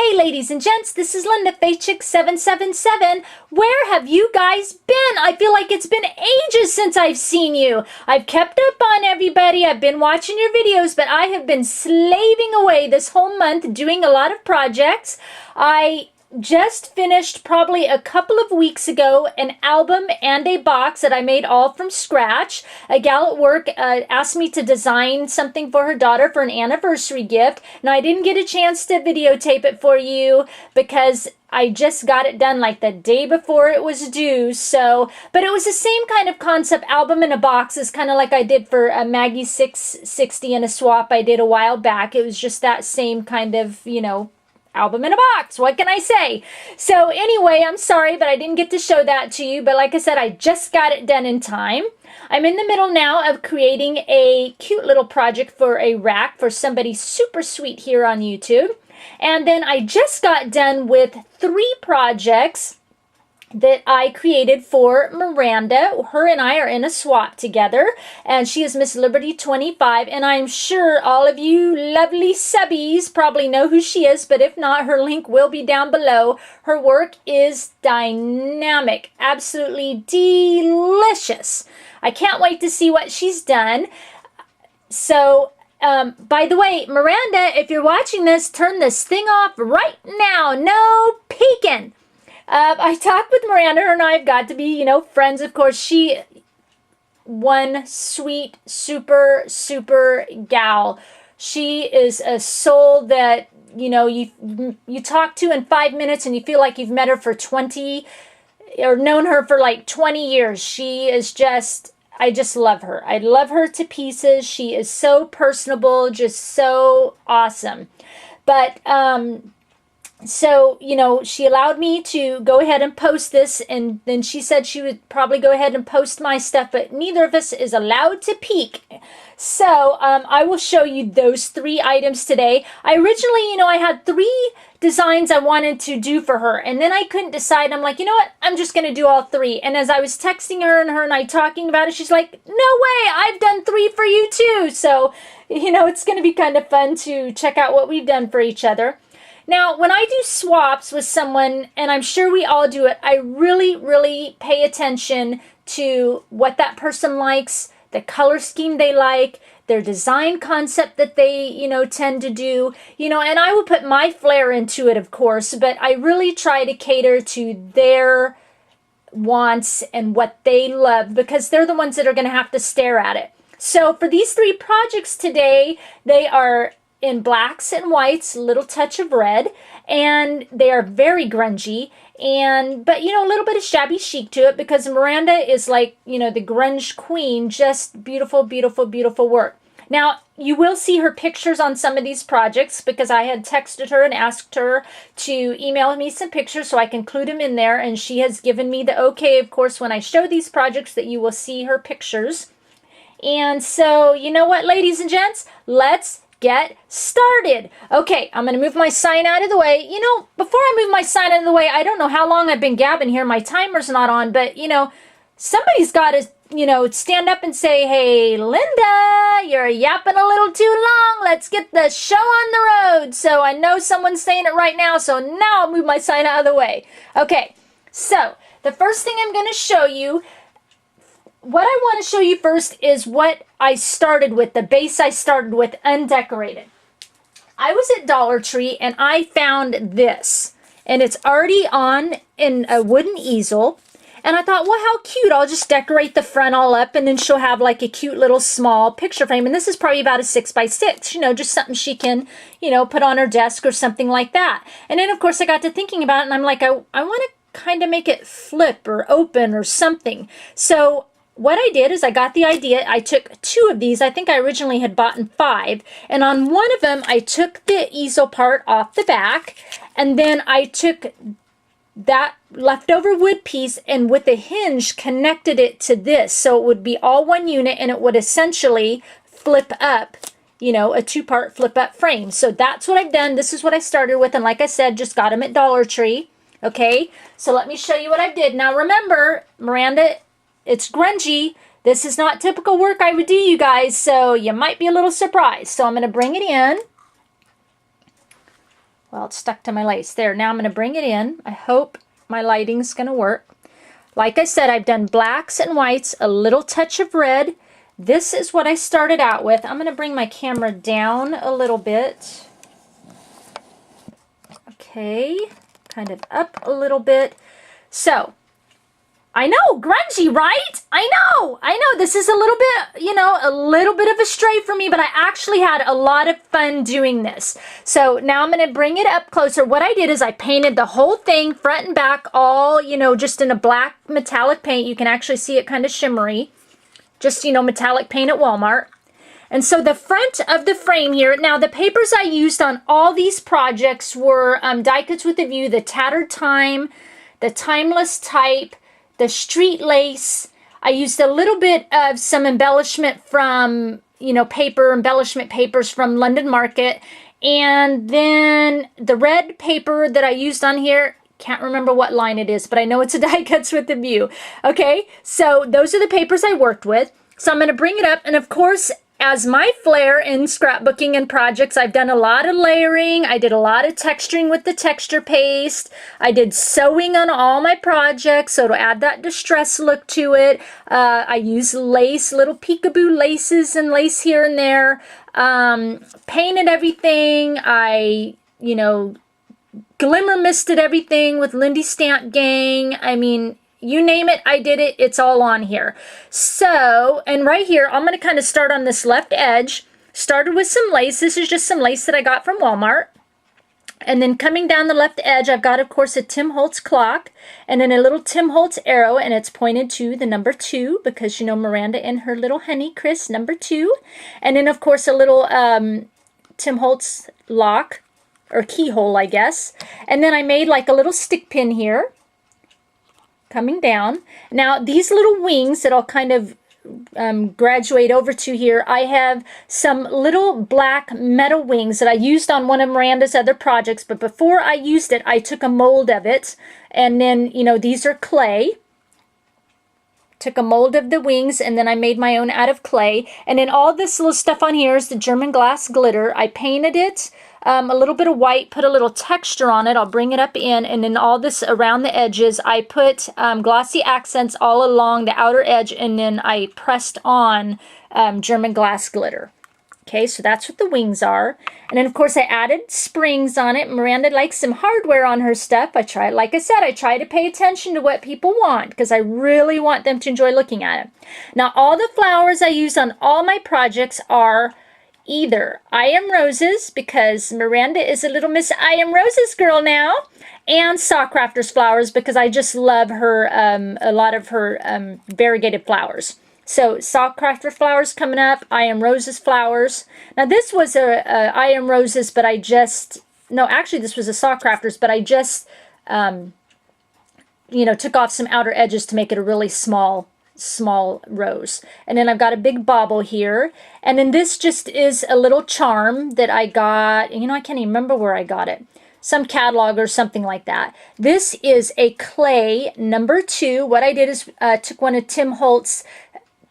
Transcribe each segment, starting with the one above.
Hey ladies and gents, this is Linda, FaithChick777. Where have you guys been? I feel like it's been ages since I've seen you. I've kept up on everybody. I've been watching your videos, but I have been slaving away this whole month doing a lot of projects. I just finished probably a couple of weeks ago an album and a box that I made all from scratch. A gal at work asked me to design something for her daughter for an anniversary gift. Now I didn't get a chance to videotape it for you because I just got it done like the day before it was due. But it was the same kind of concept, album in a box, is kind of like I did for Maggie 660 in a swap I did a while back. It was just that same kind of, album in a box. What can I say? So anyway, I'm sorry, but I didn't get to show that to you. But like I said, I just got it done in time. I'm in the middle now of creating a cute little project for a rack for somebody super sweet here on YouTube. And then I just got done with 3 projects that I created for Miranda. Her and I are in a swap together, and she is MsLiberty25, and I'm sure all of you lovely subbies probably know who she is, but if not, her link will be down below. Her work is dynamic, absolutely delicious. I can't wait to see what she's done. So, by the way, Miranda, if you're watching this, turn this thing off right now. No peeking. I talked with Miranda. Her and I have got to be, friends. Of course, she, one sweet, super gal. She is a soul that, you talk to in 5 minutes and you feel like you've met her for 20 or known her for like 20 years. She is just, I just love her. I love her to pieces. She is so personable, just so awesome. But, so, she allowed me to go ahead and post this, and then she said she would probably go ahead and post my stuff, but neither of us is allowed to peek. So, I will show you those 3 items today. I originally, I had 3 designs I wanted to do for her, and then I couldn't decide. I'm like, you know what? I'm just going to do all 3. And as I was texting her and I talking about it, she's like, no way, I've done 3 for you too. So, it's going to be kind of fun to check out what we've done for each other. Now, when I do swaps with someone, and I'm sure we all do it, I really pay attention to what that person likes, the color scheme they like, their design concept that they, tend to do, and I will put my flair into it, of course, but I really try to cater to their wants and what they love, because they're the ones that are going to have to stare at it. So for these 3 projects today, they are in blacks and whites, a little touch of red, and they are very grungy, but a little bit of shabby chic to it, because Miranda is like, the grunge queen. Just beautiful work. Now, you will see her pictures on some of these projects, because I had texted her and asked her to email me some pictures so I can include them in there, and she has given me the okay, of course, when I show these projects, that you will see her pictures. And so, you know what, ladies and gents, let's get started. Okay, I'm going to move my sign out of the way. Before I move my sign out of the way, I don't know how long I've been gabbing here. My timer's not on, but, somebody's got to, stand up and say, hey, Linda, you're yapping a little too long. Let's get the show on the road. So I know someone's saying it right now, so now I'll move my sign out of the way. Okay, so the first thing I'm going to show you, what I want to show you first is what I started with, the base I started with, undecorated. I was at Dollar Tree and I found this, and it's already on in a wooden easel, and I thought, well, how cute. I'll just decorate the front all up, and then she'll have like a cute little small picture frame, and this is probably about a 6x6, just something she can, put on her desk or something like that. And then of course I got to thinking about it, and I'm like, I want to kind of make it flip or open or something. So what I did is I got the idea. I took 2 of these. I think I originally had bought 5. And on one of them, I took the easel part off the back. And then I took that leftover wood piece and with a hinge connected it to this. So it would be all one unit, and it would essentially flip up, a 2-part flip up frame. So that's what I've done. This is what I started with. And like I said, just got them at Dollar Tree. Okay, so let me show you what I did. Now remember, Miranda, it's grungy. This is not typical work I would do, you guys, so you might be a little surprised. So I'm going to bring it in Well, it's stuck to my lace. There, now I'm going to bring it in. I hope my lighting's going to work. Like I said, I've done blacks and whites, a little touch of red. This is what I started out with. I'm going to bring my camera down a little bit. Okay, kind of up a little bit. So, I know, grungy, right? I know. This is a little bit, you know, a little bit of a stray for me, but I actually had a lot of fun doing this. So now I'm going to bring it up closer. What I did is I painted the whole thing, front and back, all, you know, just in a black metallic paint. You can actually see it kind of shimmery. Just, you know, metallic paint at Walmart. And so the front of the frame here, now the papers I used on all these projects were Die Cuts with a View, the Tattered Time, the Timeless Type, the Street Lace. I used a little bit of some embellishment from, you know, embellishment papers from London Market. And then the red paper that I used on here, can't remember what line it is, but I know it's a Die Cuts with a View. Okay, so those are the papers I worked with. So I'm going to bring it up, and of course, as my flair in scrapbooking and projects, I've done a lot of layering. I did a lot of texturing with the texture paste. I did sewing on all my projects, so to add that distress look to it. I use lace, little peekaboo laces and lace here and there. Painted everything. I, you know, glimmer misted everything with Lindy Stamp Gang. I mean, you name it, I did it. It's all on here. So, and right here, I'm going to kind of start on this left edge. Started with some lace. This is just some lace that I got from Walmart. And then coming down the left edge, I've got, of course, a Tim Holtz clock. And then a little Tim Holtz arrow. And it's pointed to the number 2. Because, you know, Miranda and her little honey, Chris, number 2. And then, of course, a little Tim Holtz lock. Or keyhole, I guess. And then I made like a little stick pin here. Coming down. Now these little wings that I'll kind of graduate over to here, I have some little black metal wings that I used on one of Miranda's other projects, but before I used it, I took a mold of it, and then, you know, these are clay. Took a mold of the wings, and then I made my own out of clay. And then all this little stuff on here is the German glass glitter. I painted it a little bit of white, put a little texture on it. I'll bring it up in, and then all this around the edges, I put glossy accents all along the outer edge, and then I pressed on German glass glitter. Okay, so that's what the wings are. And then, of course, I added springs on it. Miranda likes some hardware on her stuff. Like I said, I try to pay attention to what people want because I really want them to enjoy looking at it. Now, all the flowers I use on all my projects are either I Am Roses, because Miranda is a little Miss I Am Roses girl now, and Saw Crafters flowers because I just love her, a lot of her variegated flowers. So Saw Crafter flowers coming up, I Am Roses flowers. Now this was a I Am Roses, but I just, no, actually this was a Saw Crafters, but I just, you know, took off some outer edges to make it a really small rose. And then I've got a big bauble here. And then this just is a little charm that I got, you know, I can't even remember where I got it. Some catalog or something like that. This is a clay number 2. What I did is took one of Tim Holtz,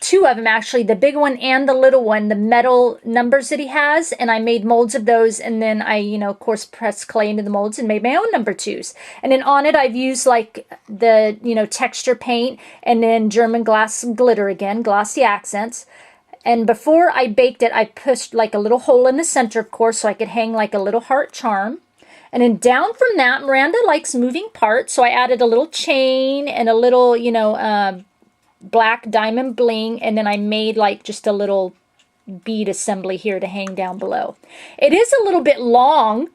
2 of them actually, the big one and the little one, the metal numbers that he has, and I made molds of those, and then I, you know, of course, pressed clay into the molds and made my own number 2s. And then on it, I've used like the, you know, texture paint, and then German glass glitter again, glossy accents. And before I baked it, I pushed like a little hole in the center, of course, so I could hang like a little heart charm. And then down from that, Miranda likes moving parts, so I added a little chain and a little, you know, black diamond bling, and then I made like just a little bead assembly here to hang down below. It is a little bit long,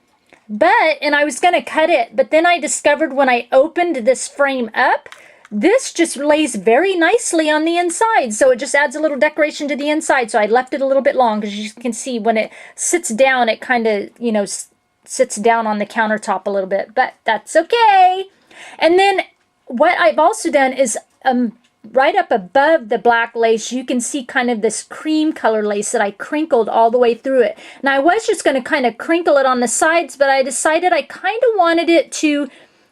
and I was going to cut it, but then I discovered when I opened this frame up, this just lays very nicely on the inside, so it just adds a little decoration to the inside, so I left it a little bit long, because you can see when it sits down, it kind of, you know, sits down on the countertop a little bit, but that's okay. And then what I've also done is right up above the black lace, you can see kind of this cream color lace that I crinkled all the way through it. Now, I was just going to kind of crinkle it on the sides, but I decided I kind of wanted it to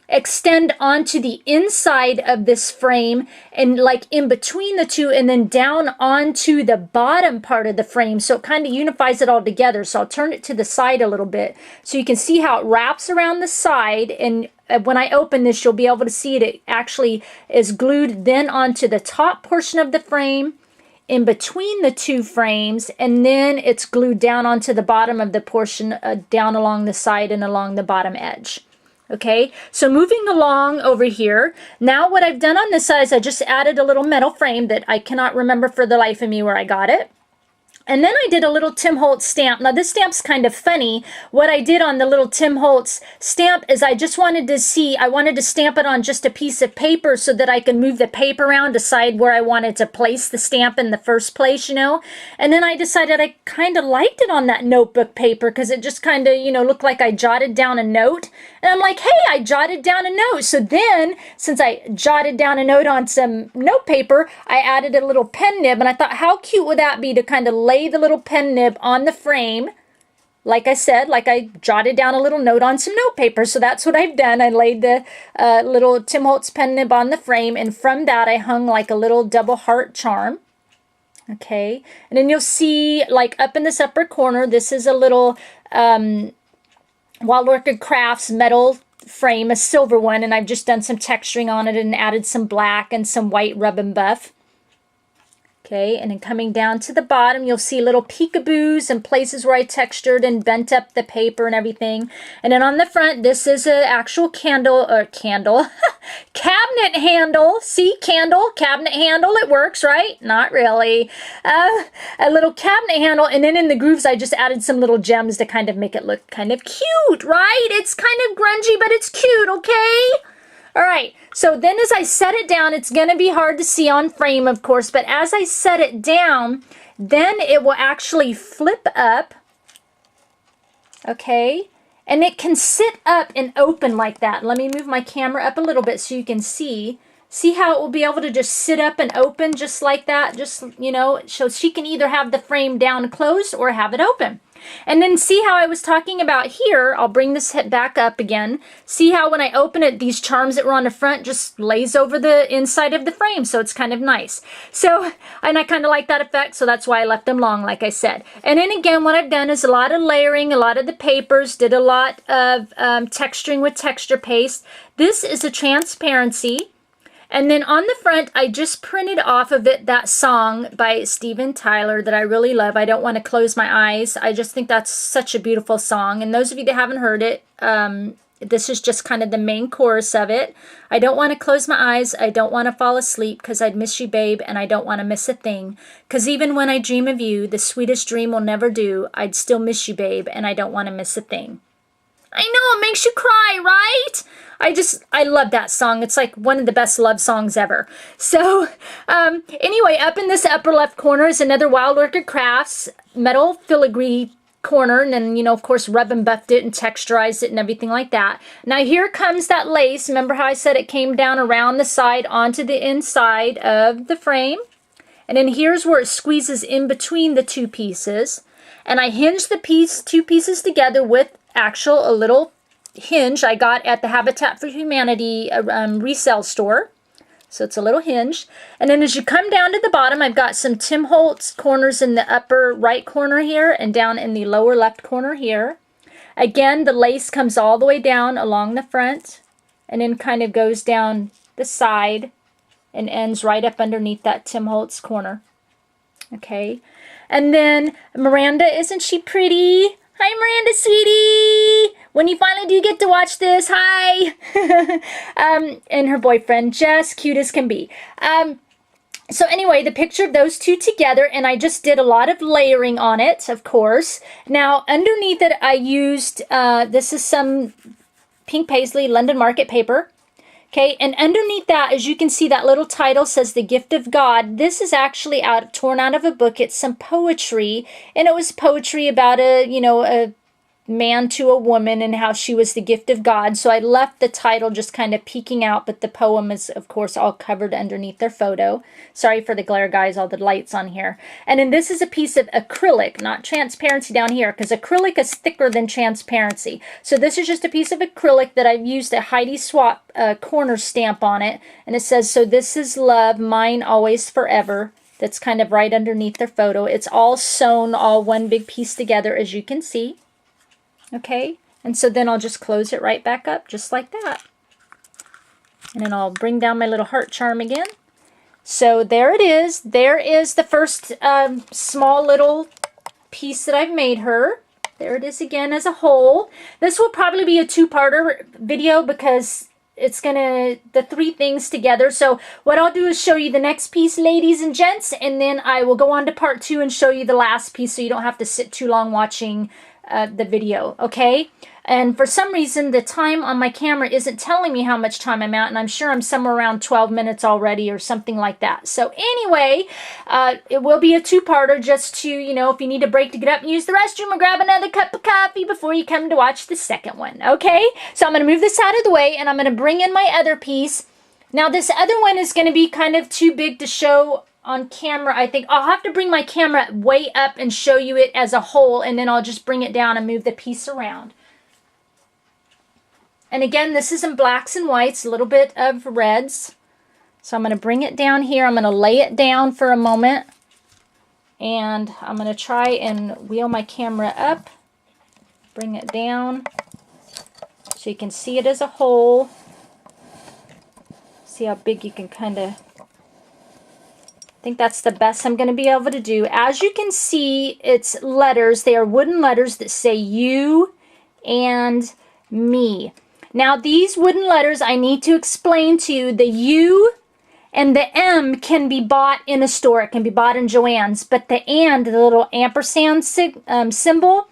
extend onto the inside of this frame and like in between the two, and then down onto the bottom part of the frame, so it kind of unifies it all together. So I'll turn it to the side a little bit so you can see how it wraps around the side, and when I open this, you'll be able to see it. It actually is glued then onto the top portion of the frame in between the two frames, and then it's glued down onto the bottom of the portion down along the side and along the bottom edge. Okay, so moving along over here, now what I've done on this side is I just added a little metal frame that I cannot remember for the life of me where I got it. And then I did a little Tim Holtz stamp. Now this stamp's kind of funny. What I did on the little Tim Holtz stamp is I just wanted to see, I wanted to stamp it on just a piece of paper so that I could move the paper around, decide where I wanted to place the stamp in the first place, you know. And then I decided I kind of liked it on that notebook paper because it just kind of, you know, looked like I jotted down a note. And I'm like, hey, I jotted down a note. So then, since I jotted down a note on some note paper, I added a little pen nib, and I thought, how cute would that be to kind of lay the little pen nib on the frame, like I said, like I jotted down a little note on some note paper. So that's what I've done. I laid the little Tim Holtz pen nib on the frame, and from that I hung like a little double heart charm. Okay, and then you'll see like up in this upper corner, this is a little Wild Orchid Crafts metal frame, a silver one, and I've just done some texturing on it and added some black and some white rub and buff. Okay, and then coming down to the bottom, you'll see little peekaboos and places where I textured and bent up the paper and everything. And then on the front, this is an actual cabinet handle. See, cabinet handle, it works, right? Not really. A little cabinet handle, and then in the grooves, I just added some little gems to kind of make it look kind of cute, right? It's kind of grungy, but it's cute, okay? All right, so then as I set it down, it's going to be hard to see on frame, of course, but as I set it down, then it will actually flip up, okay? And it can sit up and open like that. Let me move my camera up a little bit so you can see. See how it will be able to just sit up and open just like that? Just, you know, so she can either have the frame down closed or have it open. And then see how I was talking about here, I'll bring this back up again. See how when I open it, these charms that were on the front just lays over the inside of the frame, so it's kind of nice. So, and I kind of like that effect, so that's why I left them long, like I said. And then again, what I've done is a lot of layering, a lot of the papers, did a lot of texturing with texture paste. This is a transparency. And then on the front, I just printed off of it that song by Steven Tyler that I really love. I Don't Want to Close My Eyes. I just think that's such a beautiful song. And those of you that haven't heard it, this is just kind of the main chorus of it. I don't want to close my eyes. I don't want to fall asleep because I'd miss you, babe, and I don't want to miss a thing. Because even when I dream of you, the sweetest dream will never do. I'd still miss you, babe, and I don't want to miss a thing. I know, it makes you cry, right? I love that song. It's like one of the best love songs ever. So, anyway, up in this upper left corner is another Wild Orchid Crafts metal filigree corner. And then, you know, of course, rub and buffed it and texturized it and everything like that. Now, here comes that lace. Remember how I said it came down around the side onto the inside of the frame? And then here's where it squeezes in between the two pieces. And I hinged the two pieces together with a little hinge I got at the Habitat for Humanity resale store. So it's a little hinge. And then as you come down to the bottom, I've got some Tim Holtz corners in the upper right corner here and down in the lower left corner here. Again, the lace comes all the way down along the front and then kind of goes down the side and ends right up underneath that Tim Holtz corner. Okay. And then Miranda, isn't she pretty? Hi, Miranda, sweetie! When you finally do get to watch this, hi! And her boyfriend, just cute as can be. So anyway, the picture of those two together, and I just did a lot of layering on it, of course. Now, underneath it, I used, this is some pink paisley London Market paper. Okay, and underneath that, as you can see, that little title says The Gift of God. This is actually torn out of a book. It's some poetry, and it was poetry about a man to a woman and how she was the gift of God. So I left the title just kind of peeking out, but the poem is, of course, all covered underneath their photo. Sorry for the glare, guys, all the lights on here. And then this is a piece of acrylic, not transparency down here, because acrylic is thicker than transparency. So this is just a piece of acrylic that I've used a Heidi Swap corner stamp on it. And it says, "So this is love, mine always forever." That's kind of right underneath their photo. It's all sewn, all one big piece together, as you can see. Okay, and so then I'll just close it right back up, just like that. And then I'll bring down my little heart charm again. So there it is. There is the first small little piece that I've made her. There it is again as a whole. This will probably be a two-parter video because it's gonna, the three things together. So what I'll do is show you the next piece, ladies and gents, and then I will go on to part 2 and show you the last piece so you don't have to sit too long watching the video, okay? And for some reason, the time on my camera isn't telling me how much time I'm at, and I'm sure I'm somewhere around 12 minutes already or something like that. So anyway, it will be a two-parter just to, you know, if you need a break to get up and use the restroom or grab another cup of coffee before you come to watch the second one, okay? So I'm going to move this out of the way, and I'm going to bring in my other piece. Now, this other one is going to be kind of too big to show on camera. I think I'll have to bring my camera way up and show you it as a whole, and then I'll just bring it down and move the piece around. And again, this is in blacks and whites, a little bit of reds. So I'm going to bring it down here. I'm going to lay it down for a moment, and I'm going to try and wheel my camera up, bring it down so you can see it as a whole. See how big you can kind of, I think that's the best I'm going to be able to do. As you can see, it's letters. They are wooden letters that say you and me. Now, these wooden letters, I need to explain to you, the U and the M can be bought in a store. It can be bought in Joann's. But the and, the little ampersand symbol,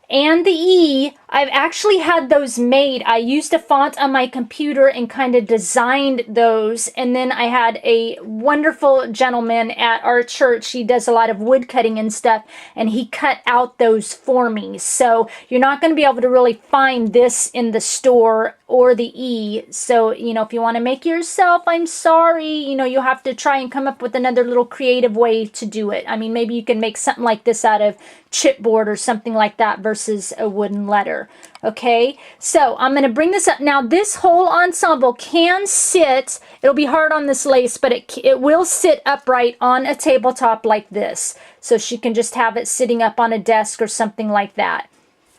and the E, I've actually had those made. I used a font on my computer and kind of designed those. And then I had a wonderful gentleman at our church. He does a lot of wood cutting and stuff, and he cut out those for me. So you're not going to be able to really find this in the store or the E. So, you know, if you want to make it yourself, I'm sorry. You know, you'll have to try and come up with another little creative way to do it. I mean, maybe you can make something like this out of chipboard or something like that versus a wooden letter. Okay, so I'm going to bring this up. Now, this whole ensemble can sit, it'll be hard on this lace, but it will sit upright on a tabletop like this. So she can just have it sitting up on a desk or something like that.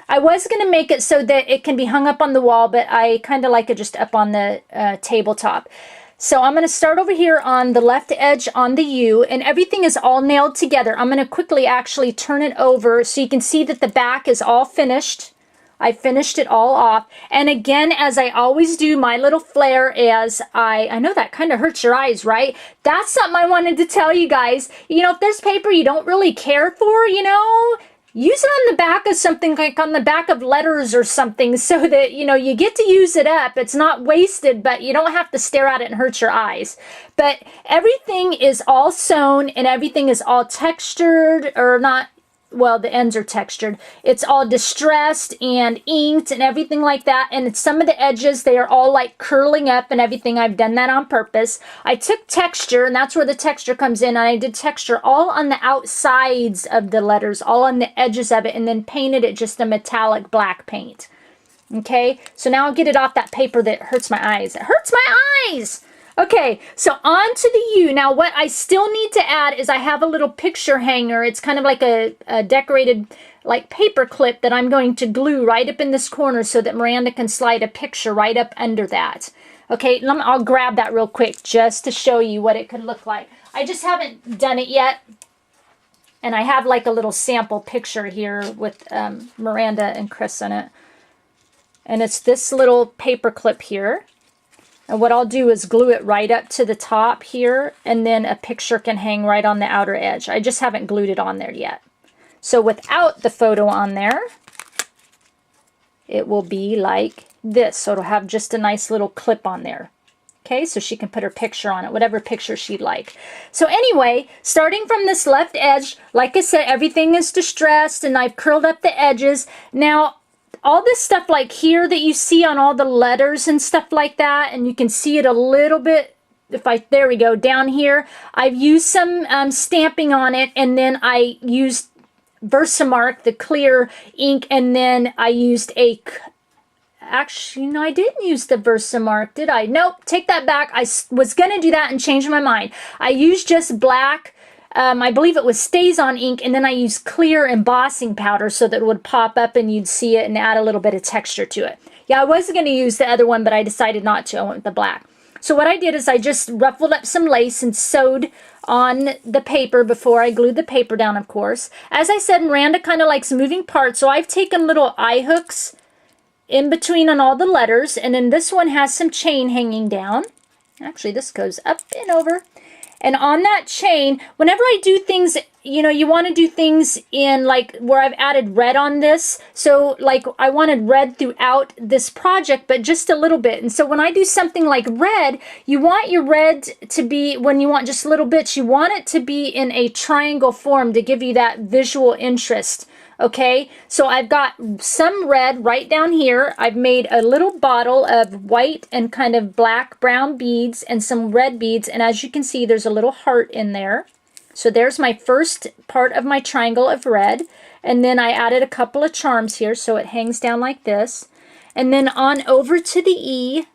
I was going to make it so that it can be hung up on the wall, but I kind of like it just up on the tabletop. So I'm going to start over here on the left edge on the U, and everything is all nailed together. I'm going to quickly actually turn it over so you can see that the back is all finished. I finished it all off. And again, as I always do, my little flair as I know that kind of hurts your eyes, right? That's something I wanted to tell you guys. You know, if there's paper you don't really care for, you know, use it on the back of something, like on the back of letters or something, so that, you know, you get to use it up. It's not wasted, but you don't have to stare at it and hurt your eyes. But everything is all sewn and everything is all textured, or not, well, the ends are textured. It's all distressed and inked and everything like that. And some of the edges, they are all like curling up and everything. I've done that on purpose. I took texture, and that's where the texture comes in. And I did texture all on the outsides of the letters, all on the edges of it, and then painted it just a metallic black paint. Okay, so now I'll get it off that paper that hurts my eyes. It hurts my eyes! Okay, so on to the U. Now, what I still need to add is I have a little picture hanger. It's kind of like a decorated like paper clip that I'm going to glue right up in this corner so that Miranda can slide a picture right up under that. Okay, I'll grab that real quick just to show you what it could look like. I just haven't done it yet. And I have like a little sample picture here with Miranda and Chris in it. And it's this little paper clip here. And what I'll do is glue it right up to the top here, and then a picture can hang right on the outer edge. I just haven't glued it on there yet. So without the photo on there, it will be like this. So it'll have just a nice little clip on there. Okay, so she can put her picture on it, whatever picture she'd like. So anyway, starting from this left edge, like I said, everything is distressed and I've curled up the edges. Now, all this stuff like here that you see on all the letters and stuff like that, and you can see it a little bit, there we go, down here, I've used some stamping on it, and then I used Versamark, the clear ink, and then I used actually, no, I didn't use the Versamark, did I? Nope, take that back. I was going to do that and change my mind. I used just black, I believe it was StazOn ink, and then I used clear embossing powder so that it would pop up and you'd see it and add a little bit of texture to it. Yeah, I was going to use the other one, but I decided not to. I went with the black. So what I did is I just ruffled up some lace and sewed on the paper before I glued the paper down, of course. As I said, Miranda kind of likes moving parts, so I've taken little eye hooks in between on all the letters, and then this one has some chain hanging down. Actually, this goes up and over. And on that chain, whenever I do things, you know, you want to do things in like where I've added red on this. So like I wanted red throughout this project, but just a little bit. And so when I do something like red, you want your red to be, when you want just little bits, you want it to be in a triangle form to give you that visual interest. Okay, so I've got some red right down here. I've made a little bottle of white and kind of black brown beads and some red beads, and as you can see, there's a little heart in there. So there's my first part of my triangle of red, and then I added a couple of charms here so it hangs down like this. And then on over to the E.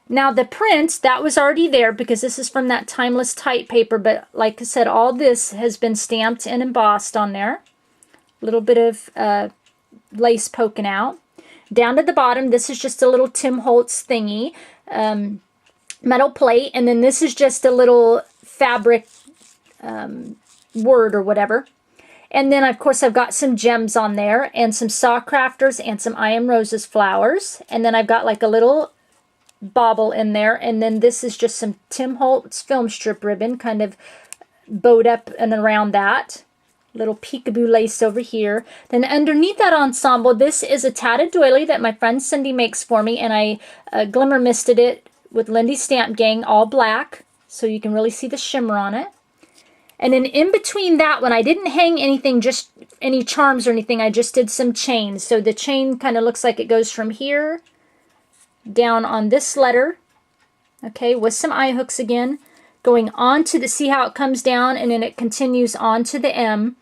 Now the print, that was already there because this is from that Timeless Type paper, but like I said, all this has been stamped and embossed on there. Little bit of lace poking out. Down to the bottom, this is just a little Tim Holtz thingy, metal plate, and then this is just a little fabric word or whatever. And then, of course, I've got some gems on there and some saw crafters and some I Am Roses flowers. And then I've got like a little bauble in there. And then this is just some Tim Holtz film strip ribbon kind of bowed up and around that. Little peekaboo lace over here. Then underneath that ensemble, this is a tatted doily that my friend Cindy makes for me, and I glimmer misted it with Lindy Stamp Gang, all black, so you can really see the shimmer on it. And then in between that one, I didn't hang anything, just any charms or anything, I just did some chains. So the chain kind of looks like it goes from here down on this letter, okay, with some eye hooks again, going on to the, see how it comes down, and then it continues on to the M.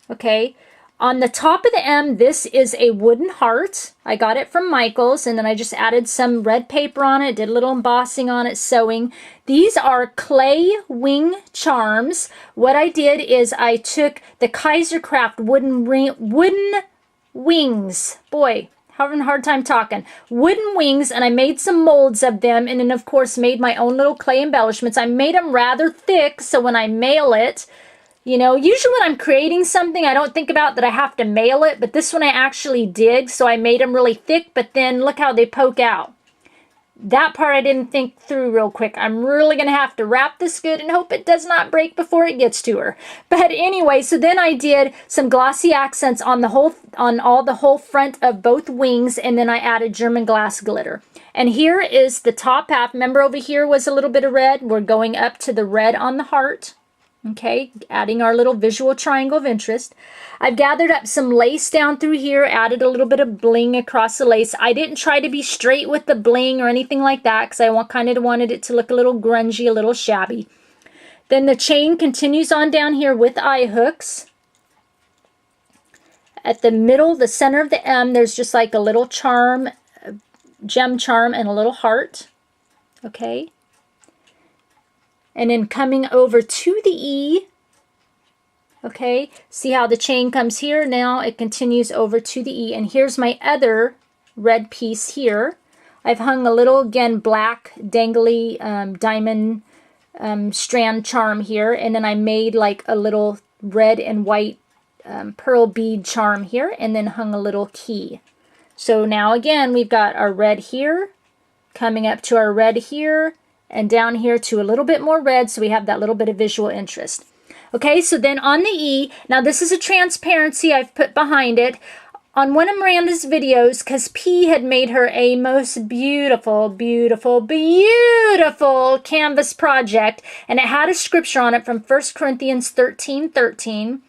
Okay, on the top of the M, this is a wooden heart. I got it from Michael's, and then I just added some red paper on it, did a little embossing on it, sewing. These are clay wing charms. What I did is I took the Kaisercraft wooden wings. Boy, having a hard time talking. Wooden wings, and I made some molds of them, and then of course made my own little clay embellishments. I made them rather thick, so when I mail it, you know, usually when I'm creating something, I don't think about that I have to mail it, but this one I actually did, so I made them really thick, but then look how they poke out. That part I didn't think through real quick. I'm really going to have to wrap this good and hope it does not break before it gets to her. But anyway, so then I did some glossy accents on the whole front of both wings, and then I added German glass glitter. And here is the top half. Remember over here was a little bit of red. We're going up to the red on the heart. Okay, adding our little visual triangle of interest. I've gathered up some lace down through here, added a little bit of bling across the lace. I didn't try to be straight with the bling or anything like that because I kind of wanted it to look a little grungy, a little shabby. Then the chain continues on down here with eye hooks. At the middle, the center of the M, there's just like a little charm, gem charm, and a little heart. Okay. And then coming over to the E, okay, see how the chain comes here? Now it continues over to the E. And here's my other red piece here. I've hung a little, again, black dangly diamond strand charm here. And then I made like a little red and white pearl bead charm here. And then hung a little key. So now again, we've got our red here, coming up to our red here, and down here to a little bit more red, so we have that little bit of visual interest. Okay, so then on the E, now this is a transparency I've put behind it. on one of Miranda's videos, because P had made her a most beautiful, beautiful, beautiful canvas project, and it had a scripture on it from 1 Corinthians 13:13.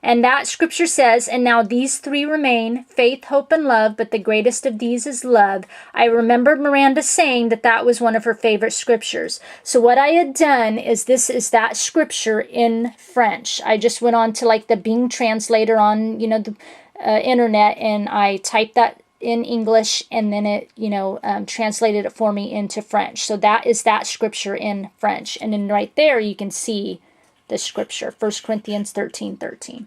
And that scripture says, "And now these three remain, faith, hope, and love, but the greatest of these is love." I remembered Miranda saying that that was one of her favorite scriptures. So what I had done is, this is that scripture in French. I just went on to like the Bing translator on, the internet, and I typed that in English, and then it, translated it for me into French. So that is that scripture in French. And then right there, you can see the scripture, 1 Corinthians 13:13.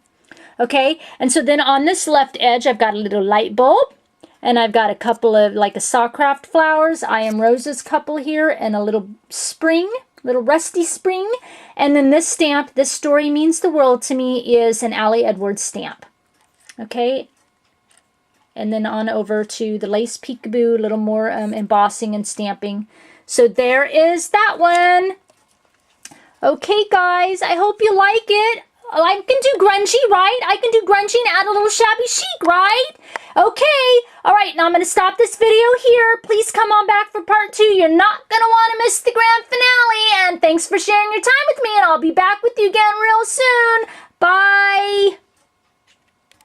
Okay, and so then on this left edge, I've got a little light bulb, and I've got a couple of like a Sawcraft flowers, I Am Roses couple here, and a little spring, little rusty spring. And then this stamp, "This Story Means the World to Me," is an Allie Edwards stamp. Okay, and then on over to the Lace Peekaboo, a little more embossing and stamping. So there is that one. Okay, guys, I hope you like it. I can do grungy, right? I can do grungy and add a little shabby chic, right? Okay. All right, now I'm going to stop this video here. Please come on back for part 2. You're not going to want to miss the grand finale. And thanks for sharing your time with me, and I'll be back with you again real soon. Bye.